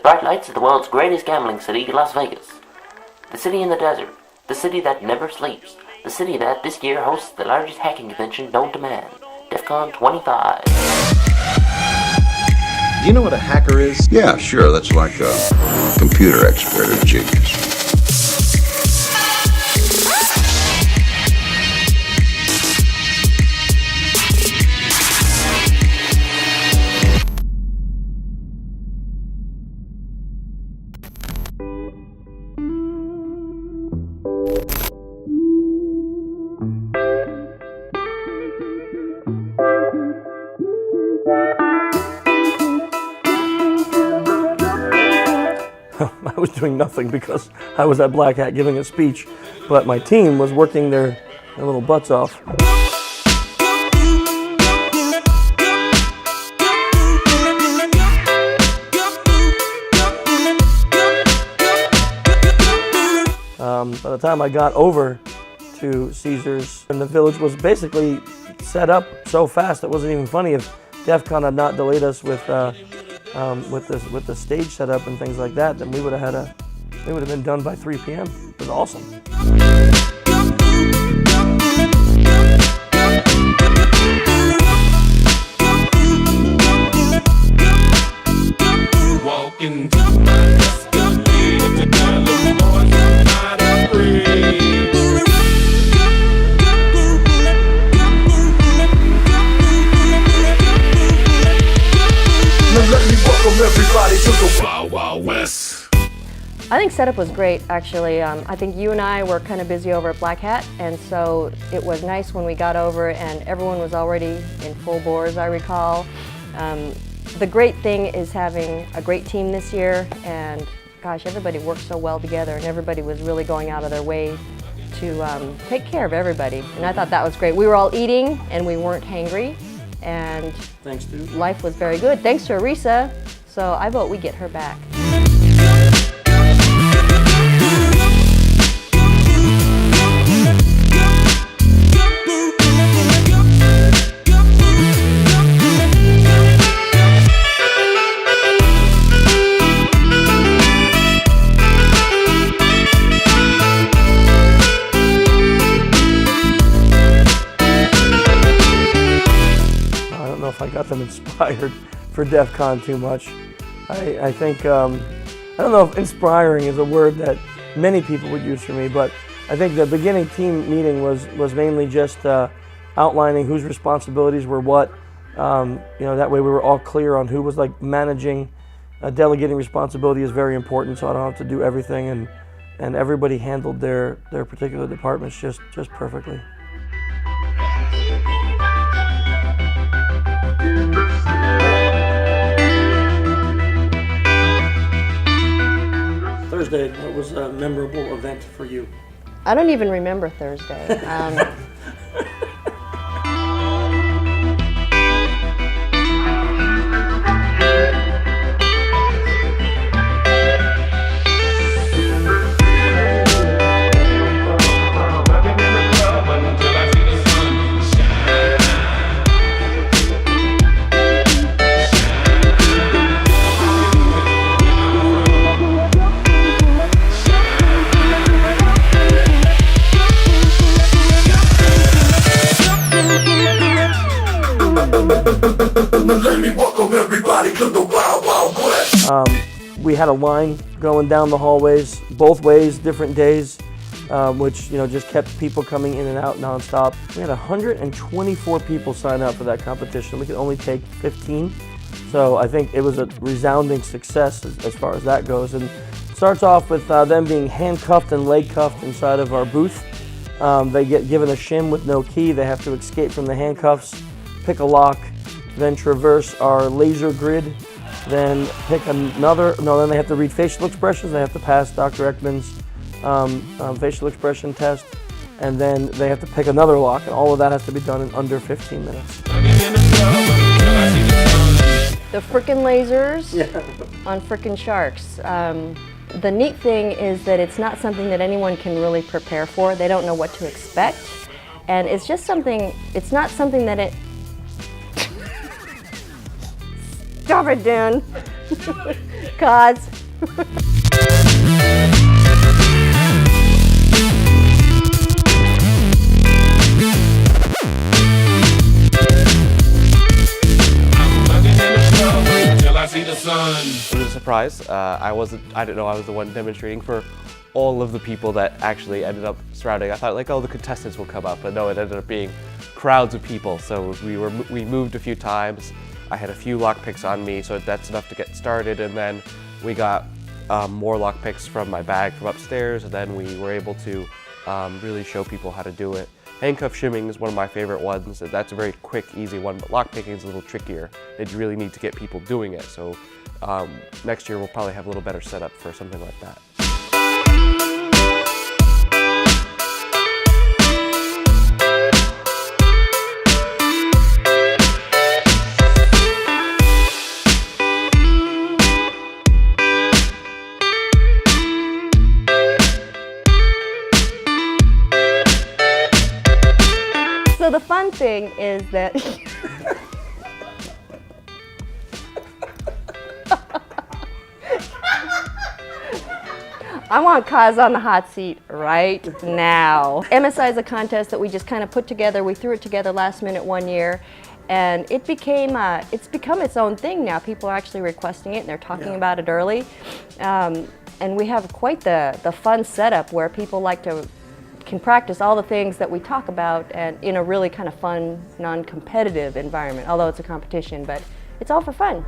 bright lights of the world's greatest gambling city, Las Vegas. The city in the desert. The city that never sleeps. The city that this year hosts the largest hacking convention known to man. DEFCON 25. Do you know what a hacker is? Yeah, sure. That's like a computer expert or genius. I was doing nothing because I was at Black Hat giving a speech, but my team was working their little butts off. By the time I got over to Caesars, and the village was basically set up so fast it wasn't even funny. If DEFCON had not delayed us with the stage setup and things like that, then we would have been done by 3 p.m. It was awesome. Walking to my destiny, to tell the boys I'm not free. Now let me welcome everybody to the Wild Wild West. I think setup was great, actually. I think you and I were kind of busy over at Black Hat, and so it was nice when we got over and everyone was already in full bore, as I recall. The great thing is having a great team this year, and gosh, everybody worked so well together, and everybody was really going out of their way to take care of everybody, and I thought that was great. We were all eating, and we weren't hangry, and Thanks, dude. life was very good, thanks to Arisa, so I vote we get her back. I don't know if I got them inspired for DEFCON too much. I think, I don't know if inspiring is a word that many people would use for me, but I think the beginning team meeting was mainly just outlining whose responsibilities were what. That way we were all clear on who was like managing. Delegating responsibility is very important, so I don't have to do everything, and everybody handled their particular departments just perfectly. Thursday, what was a memorable event for you? I don't even remember Thursday. Let me welcome everybody to the Wild Wild West. We had a line going down the hallways, both ways, different days, which just kept people coming in and out nonstop. We had 124 people sign up for that competition. We could only take 15, so I think it was a resounding success as far as that goes. And it starts off with them being handcuffed and leg cuffed inside of our booth. They get given a shim with no key. They have to escape from the handcuffs, pick a lock, then traverse our laser grid, then pick another, then they have to read facial expressions. They have to pass Dr. Ekman's facial expression test, and then they have to pick another lock, and all of that has to be done in under 15 minutes. The frickin' lasers on frickin' sharks. The neat thing is that it's not something that anyone can really prepare for. They don't know what to expect. And it's just something, it's not something that it... Stop it, Dan. Cause. I see the sun. It was a surprise. I didn't know I was the one demonstrating for all of the people that actually ended up surrounding. I thought like, oh, the contestants will come up, but no, it ended up being crowds of people. So we moved a few times. I had a few lockpicks on me, so that's enough to get started. And then we got more lockpicks from my bag from upstairs, and then we were able to really show people how to do it. Handcuff shimming is one of my favorite ones. That's a very quick, easy one, but lockpicking is a little trickier. You really need to get people doing it. So next year we'll probably have a little better setup for something like that. So the fun thing is that I want Kaz on the hot seat right now. MSI is a contest that we just kind of put together. We threw it together last minute one year, and it's become its own thing now. People are actually requesting it, and they're talking about it early. And we have quite the fun setup where people can practice all the things that we talk about and in a really kind of fun, non-competitive environment, although it's a competition, but it's all for fun.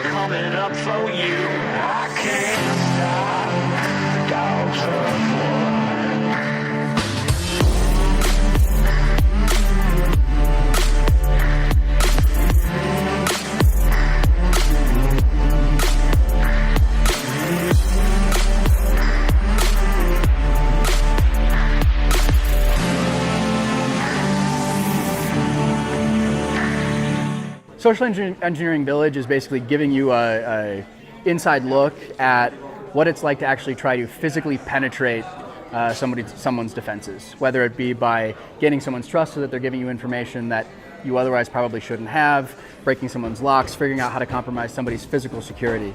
Coming up for you. I can't stop. Dogs are Social Engineering Village is basically giving you a inside look at what it's like to actually try to physically penetrate someone's defenses, whether it be by gaining someone's trust so that they're giving you information that you otherwise probably shouldn't have, breaking someone's locks, figuring out how to compromise somebody's physical security.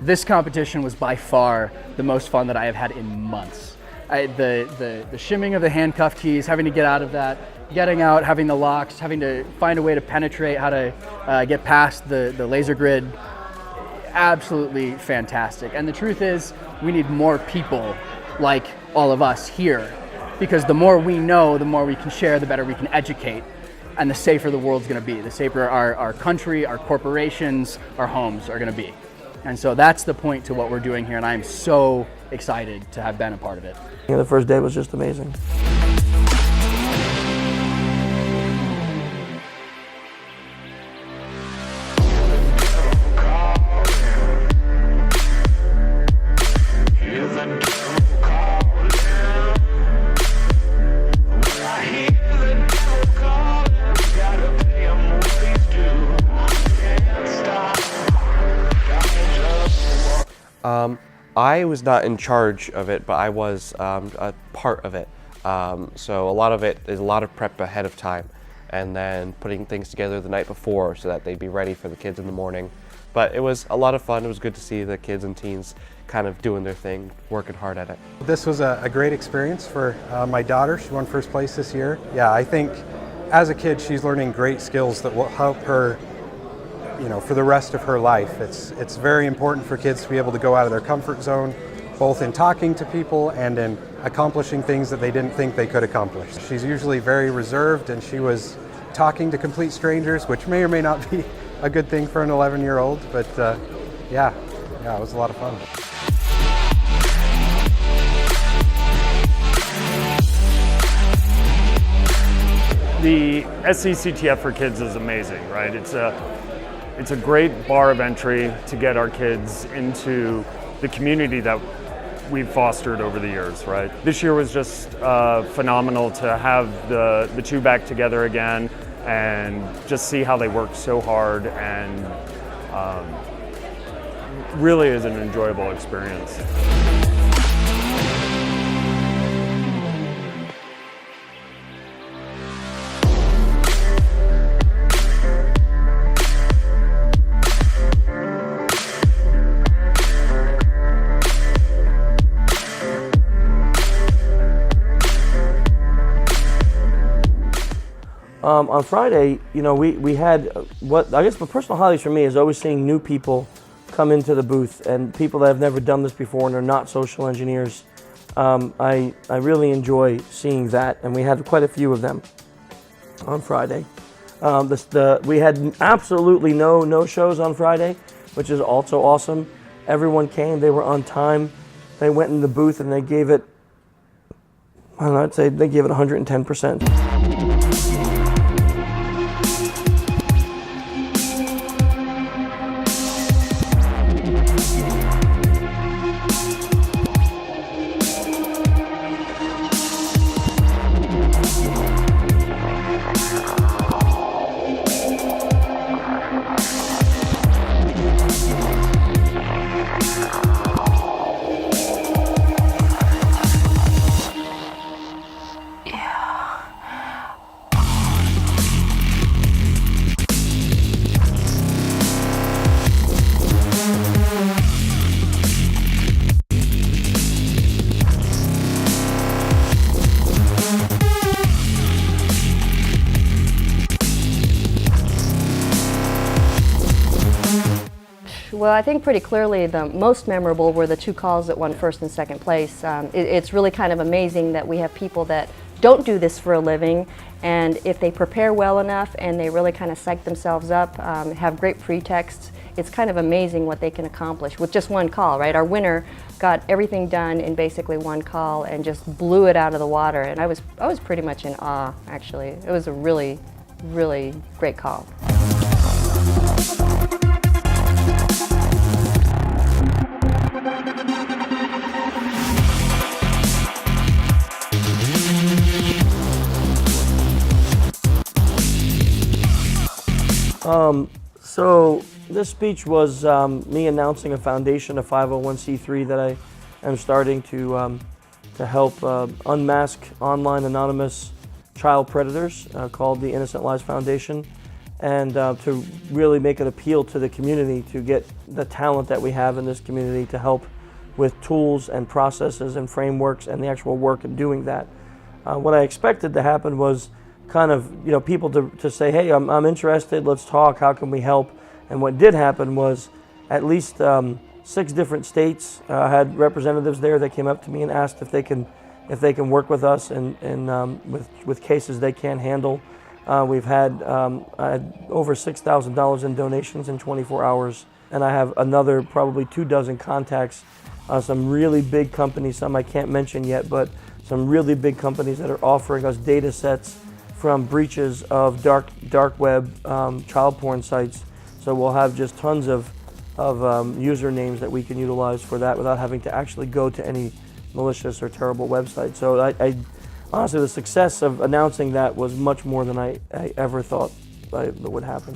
This competition was by far the most fun that I have had in months. The shimming of the handcuff keys, having to get out of that, getting out, having the locks, having to find a way to penetrate, how to get past the laser grid, absolutely fantastic. And the truth is, we need more people like all of us here, because the more we know, the more we can share, the better we can educate, and the safer the world's gonna be, the safer our country, our corporations, our homes are gonna be. And so that's the point to what we're doing here, and I'm so excited to have been a part of it. The first day was just amazing. I was not in charge of it, but I was a part of it. So a lot of it is a lot of prep ahead of time, and then putting things together the night before so that they'd be ready for the kids in the morning. But it was a lot of fun. It was good to see the kids and teens kind of doing their thing, working hard at it. This was a great experience for my daughter. She won first place this year. Yeah, I think as a kid, she's learning great skills that will help her, for the rest of her life. It's very important for kids to be able to go out of their comfort zone, both in talking to people and in accomplishing things that they didn't think they could accomplish. She's usually very reserved, and she was talking to complete strangers, which may or may not be a good thing for an 11-year-old, but yeah, it was a lot of fun. The SCCTF for Kids is amazing, right? It's It's a great bar of entry to get our kids into the community that we've fostered over the years, right? This year was just phenomenal to have the two back together again and just see how they work so hard, and really is an enjoyable experience. On Friday, you know, we had what I guess the personal highlights for me is always seeing new people come into the booth, and people that have never done this before and are not social engineers. I really enjoy seeing that, and we had quite a few of them on Friday. We had absolutely no shows on Friday, which is also awesome. Everyone came, they were on time. They went in the booth and they gave it, I don't know, I'd say they gave it 110%. Well, I think pretty clearly the most memorable were the two calls that won first and second place. It's really kind of amazing that we have people that don't do this for a living, and if they prepare well enough and they really kind of psych themselves up, have great pretexts, it's kind of amazing what they can accomplish with just one call, right? Our winner got everything done in basically one call and just blew it out of the water, and I was pretty much in awe, actually. It was a really, really great call. So this speech was me announcing a foundation, a 501c3 that I am starting to help unmask online anonymous child predators called the Innocent Lives Foundation, and to really make an appeal to the community to get the talent that we have in this community to help with tools and processes and frameworks and the actual work in doing that. What I expected to happen was kind of, you know, people to say, hey, I'm interested, let's talk, how can we help? And what did happen was at least 6 different states had representatives there that came up to me and asked if they can work with us and with cases they can't handle. We've had I had over $6,000 in donations in 24 hours, and I have another probably 24 contacts, some really big companies, some I can't mention yet, but some really big companies that are offering us data sets from breaches of dark web child porn sites. So we'll have just tons of usernames that we can utilize for that without having to actually go to any malicious or terrible website. So I honestly, the success of announcing that was much more than I ever thought that would happen.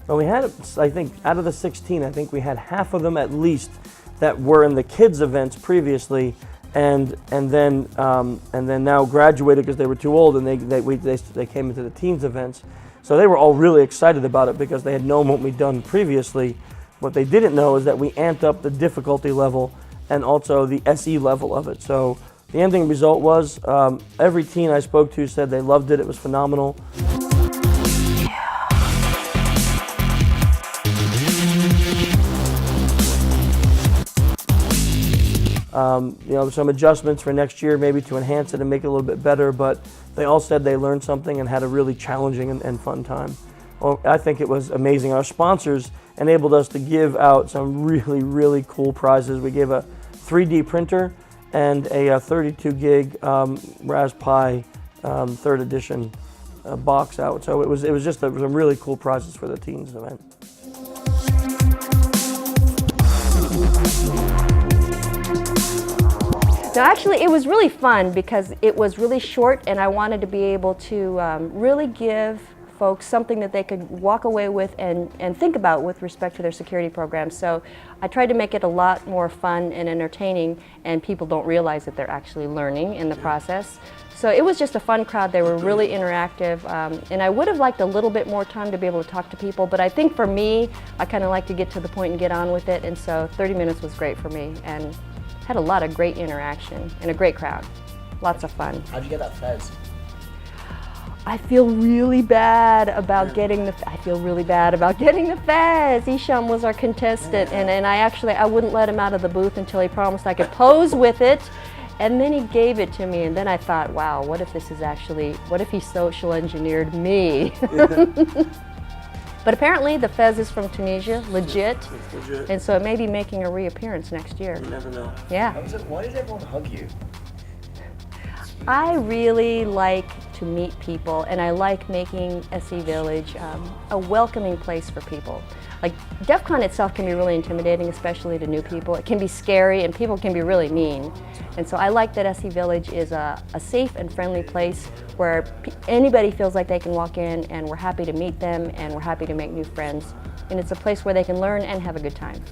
Well, we had, I think, out of the 16, I think we had half of them at least that were in the kids events previously, and then now graduated because they were too old, and they came into the teens events. So they were all really excited about it because they had known what we'd done previously. What they didn't know is that we amped up the difficulty level and also the SE level of it. So the ending result was every teen I spoke to said they loved it. It was phenomenal. You know, some adjustments for next year maybe to enhance it and make it a little bit better, but they all said they learned something and had a really challenging and fun time. Well, I think it was amazing. Our sponsors enabled us to give out some really, really cool prizes. We gave a 3D printer and a 32 gig Raspberry Pi 3rd edition box out. So it was just some really cool prizes for the teens event. No, actually, it was really fun because it was really short, and I wanted to be able to really give folks something that they could walk away with and think about with respect to their security programs. So I tried to make it a lot more fun and entertaining, and people don't realize that they're actually learning in the process. So it was just a fun crowd. They were really interactive, and I would have liked a little bit more time to be able to talk to people, but I think for me, I kind of like to get to the point and get on with it, and so 30 minutes was great for me, and had a lot of great interaction and a great crowd. Lots of fun. How'd you get that fez? I feel really bad about getting the fez. Isham was our contestant, and I wouldn't let him out of the booth until he promised I could pose with it. And then he gave it to me, and then I thought, wow, what if he social engineered me? But apparently the fez is from Tunisia, legit. And so it may be making a reappearance next year. You never know. Yeah. Why does everyone hug you? I really like to meet people, and I like making SE Village a welcoming place for people. Like, DEFCON itself can be really intimidating, especially to new people. It can be scary, and people can be really mean. And so I like that SE Village is a safe and friendly place where anybody feels like they can walk in, and we're happy to meet them, and we're happy to make new friends. And it's a place where they can learn and have a good time.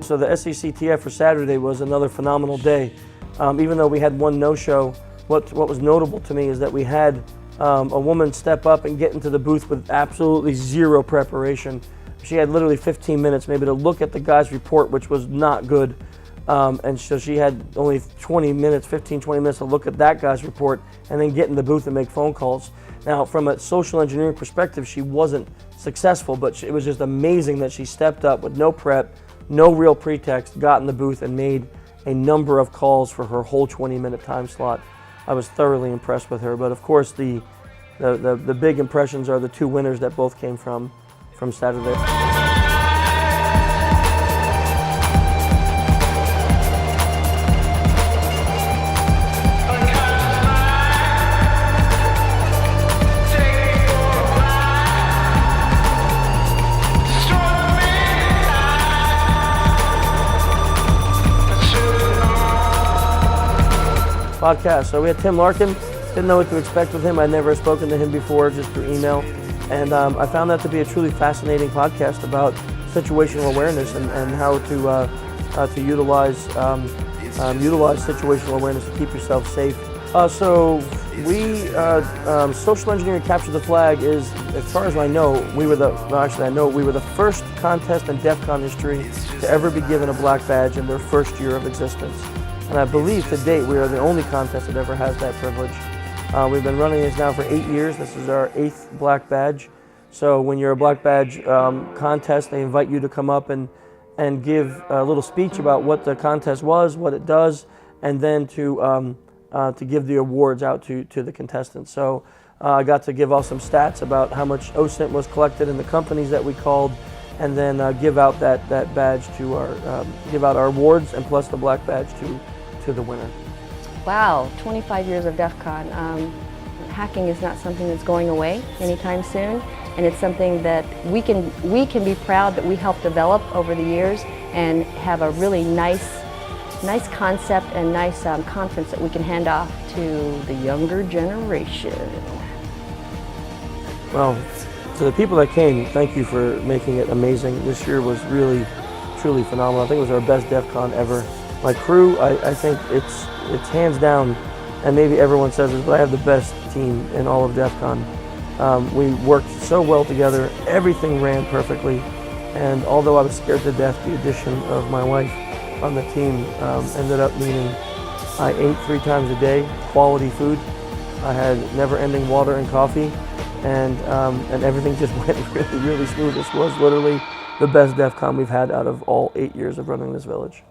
So the SECTF for Saturday was another phenomenal day. Even though we had one no-show, what was notable to me is that we had a woman step up and get into the booth with absolutely zero preparation. She had literally 15 minutes maybe to look at the guy's report, which was not good. And so she had only 20 minutes to look at that guy's report and then get in the booth and make phone calls. Now, from a social engineering perspective, she wasn't successful, but it was just amazing that she stepped up with no prep, no real pretext, got in the booth and made a number of calls for her whole 20-minute time slot. I was thoroughly impressed with her, but of course the big impressions are the two winners that both came from Saturday. Podcast. So we had Tim Larkin. Didn't know what to expect with him. I'd never spoken to him before, just through email. And I found that to be a truly fascinating podcast about situational awareness and how to utilize situational awareness to keep yourself safe. So we social engineering capture the flag is, as far as I know, we were the first contest in DEFCON history to ever be given a black badge in their first year of existence. And I believe to date we are the only contest that ever has that privilege. We've been running this now for 8 years. This is our 8th black badge. So when you're a black badge contest, they invite you to come up and give a little speech about what the contest was, what it does, and then to give the awards out to the contestants. So I got to give off some stats about how much OSINT was collected in the companies that we called, and then give out that badge to give out our awards and plus the black badge to the winner. Wow, 25 years of DEFCON. Hacking is not something that's going away anytime soon, and it's something that we can be proud that we helped develop over the years and have a really nice concept and nice conference that we can hand off to the younger generation. Well, to the people that came, thank you for making it amazing. This year was really, truly phenomenal. I think it was our best DEFCON ever. My crew, I think it's hands down, and maybe everyone says this, but I have the best team in all of DEFCON. We worked so well together. Everything ran perfectly. And although I was scared to death, the addition of my wife on the team ended up meaning I ate 3 times a day, quality food. I had never-ending water and coffee, and everything just went really, really smooth. This was literally the best DEFCON we've had out of all 8 years of running this village.